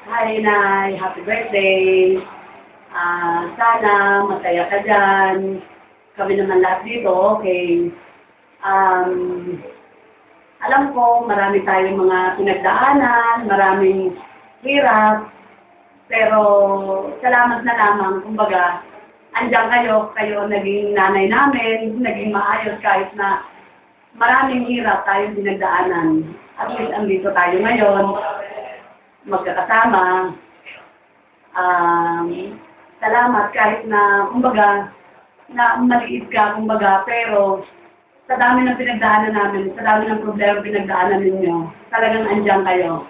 Hi, Nay. Happy birthday. Sana masaya ka dyan. Kami naman lahat dito, okay. Um, Alam ko, marami tayong mga pinagdaanan, maraming hirap, pero salamat na lamang. Kumbaga, andyan kayo naging nanay namin, naging maayos kahit na maraming hirap tayong pinagdaanan. At least andito tayo ngayon, magkakasama. Salamat kahit na, kumbaga, na maliit ka, kumbaga, pero sa dami ng pinagdaanan namin, sa dami ng problema pinagdaanan ninyo, talagang andyan kayo.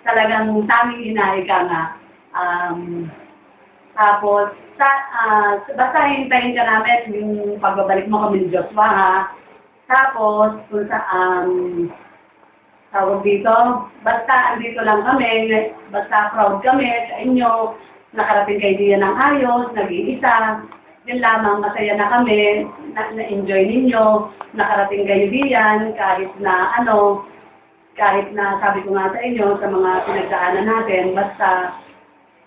Talagang tanging inaay ka nga. Tapos, basta hintayin ka namin yung pagbabalik mo kami ni Joshua, ha? Tapos, kung sa, tawag dito, basta andito lang kami, basta proud kami sa inyo, nakarating kayo diyan ng ayos, nag-iisa, yun lamang, masaya na kami, na-enjoy ninyo, nakarating kayo diyan, kahit na kahit na sabi ko nga sa inyo, sa mga pinagdaanan natin, basta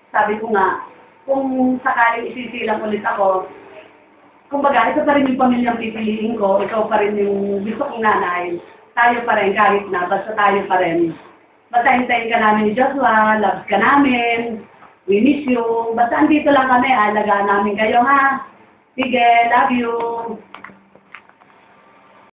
sabi ko nga, kung sakaling isisilang ulit ako, kumbaga, ito pa rin yung pamilyang pipiliin ko, ikaw pa rin yung gusto kong nanay, tayo pa rin kahit na, basta tayo pa rin. Basta hintayin ka namin ni Joshua, loves ka namin, we miss you, basta andito lang kami, alagaan namin kayo ha. Sige, love you.